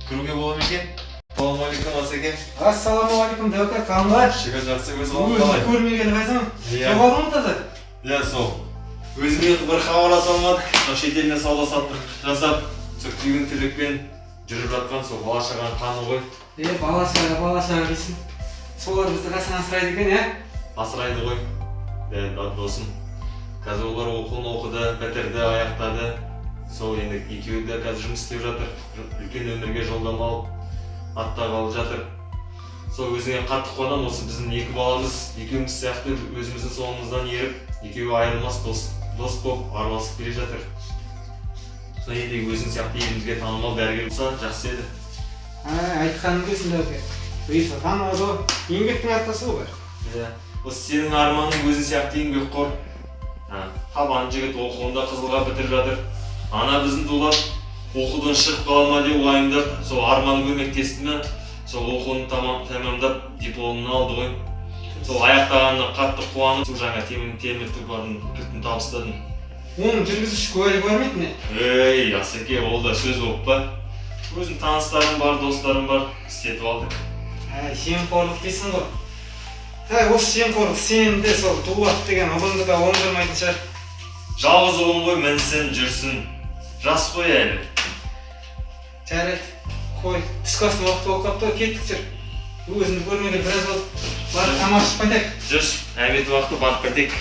Кіруге болады екен. Ассалаумағалейкум Асеке. Ассалаумағалейкум Дәуке, қалай? Шүкір жақсы, өзі Өзі көрмегелі қайсың? Сол алдың ғой таза? Иә, сол. Өзіме бір хабарласа алмадық. Шетеліне сауда-саттық жасап, түйін тірлікпен жүріп жатқан сол бала-шағаның қаны ғой. Бала-шаға дейсің. Солар бізді қасынан асырайды екен, ә? Асырайды ғой. Досым. Қазір олар оқуын оқыды, бітірді, аяқтады. Сол енді екеуі де қазір жұмыс істеп жатыр. Үлкен өмірге жолдама алып, аттағалы жатыр. Сол өзіңе қатты қуанамын, осы біздің екі баламыз, екеуміз сияқты өзіміздің соңымыздан еріп, екеуі айырылмас дос болып араласып келе жатыр. Сол енді өзің сияқты елімізге танымал дәрігер болса жақсы еді. Айтқаның келсін Дәуке. Бұйырса танымал ғой, еңбектің арқасы ғой. Осы сенің арманың өзің сияқты еңбекқор. Табан жігіт оқуында қызылға бітіріп жатыр. Ана біздің дулап оқудан шығып қала ма деп уайымдап, сол арман көмектесті ме, сол оқуын тамамдап дипломын алды ғой. Сол аяқтағанына қатты қуанып, сол жаңа темір тұлпардың кілтін табыстадым. Оның жүргізуші куәлігі бар ма еді? Ей, Асеке, ол да сөз болып па? Өзім таныстарым бар, достарым бар, істетіп алдық. Жемқорлық дейсің ғой. Осы жемқорлық сенің де сол Дулат деген ұлыңды да оңдырмайтын шығар. Жалғыз ұлым ғой, мінсін, жүрсін. Жас қой әлі. Жарайды, қой, түскі астың уақыты болып қапты, кеттік жүр. Өзіңді көрмегелі біраз болды. Барып тамақ ішіп қайтайық. Жүрші, әмет уақыты барып қайтайық.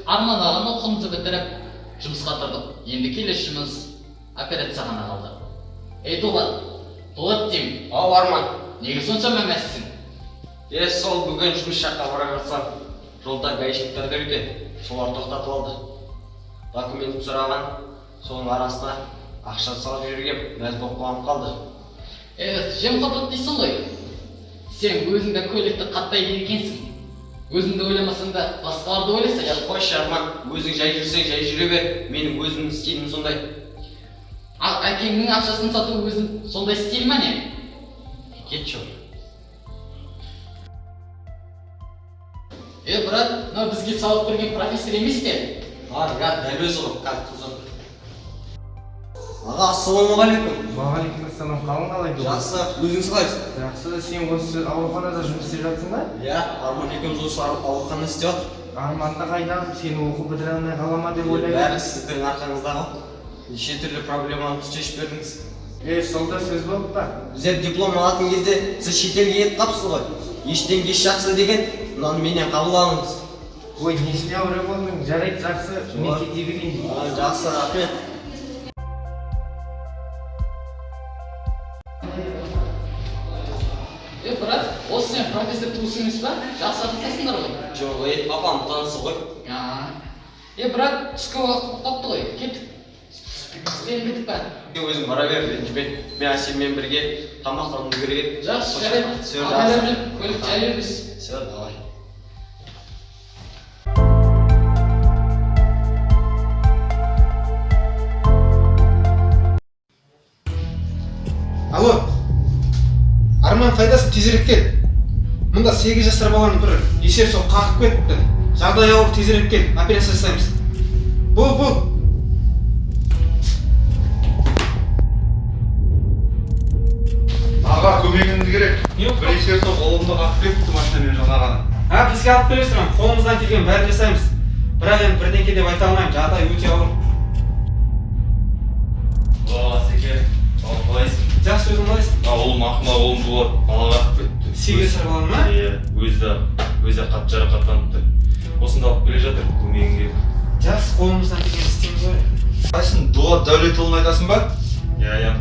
Арман ағаны оқуымызды бітіріп, жұмысқа тұрдық. Енді келешіміз операция ғана қалды. Ей Дулат деймін. Ау Арман. Неге сонша мәмәссің? Сол бүгін жұмыс жаққа бара жатсам, жолда гаишниктер екен, солар тоқтатып алды. Документ сұраған, соның арасына ақша салып жүргем, мәз болып қуанып қалды. Жемқорлық дейсің ғой. Сен өзіңді көйлекті қаттай екенсің. Өзіңді ойламасаң да басқаларды ойлайсың. Қойшы Арман, өзің жай жүрсең жай жүре бер, менің өзімнің стилім сондай. Әкеңнің ақшасын сату өзің сондай стиль ма не? Кетші. Брат, бізге сабақ берген профессор емес пе? Брат, дәл өзі ғой, қазір тұзыр. Аға, ассалаумағалейкум. Уағалейкум ассалам, қалың қалай? Жақсы, өзіңіз қалайсыз? Жақсы, сен осы ауруханада жұмыс істеп жатсың ба? Иә, Арман екеуміз осы ауруханада істеп жатыр. Арманды қайдан, сені оқу бітіре алмай қала ма деп ойлаймын. Бәрі сіздің арқаңызда ғой. Неше түрлі проблеманы шешіп бердіңіз. Сол да сөз болып па? Біздер диплом алатын кезде сіз шетелге кетіп қапсыз ғой. Ештен кеш жақсы деген, мынаны менен қабыл алыңыз. Ой, несіне ауырып болдың? Жарайды, жақсы, мен кете берейін. Жақсы, рахмет. Брат, осы сен профессор туысыңыз ба? Жақсы атасыңдар ғой. Жоқ, папам танысы ғой. Брат, түскі уақыт қапты ғой, кеттік. Істен бітіп па? Өзің бара бер, мен сенімен бірге тамақтануымыз керек еді. Жақсы, жарайды. Ағайлап жүр, көлік жай берміз. Давай. Алло, Арман қайдасың, тезірек кел. Мұнда 8 жасар баланы бір есер сол қағып кетті. Жағдай ауыр, тезірек кел, операция жасаймыз. Бол. Аға, көмегіңіз керек. Бір есер сол қолымды қағып кетті машинамен жаңағаны. Бізге алып бересің, қолымыздан келген бәрін жасаймыз. Бірақ енді бірдеңке деп айта алмаймын, жағдай өте ауыр. Асеке, қалайсың? Жақсы, өзің қалайсың? Ұлым ақымақ, ұлым Дулат, бала қағып кетті. 8 жасар баланы ма? Өзі қатты жарақаттаныпты. Осында алып келе жатыр, көмегіңе. Жақсы, қолымыздан келген істейміз ғой. Қайсың, Дулат Дәулетұлын айтасың ба? Иә.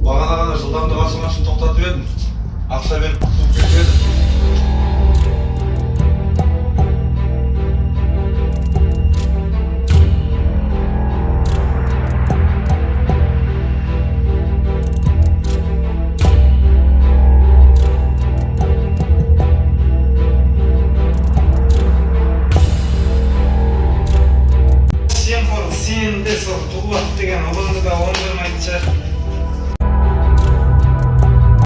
Бағана ғана жылдамдық асырмашын тоқтатып едім. Ақша беріп құтылып кетіп едім. Сен де сол Дулат деген ұлыңды да оңдырмайтын шығар.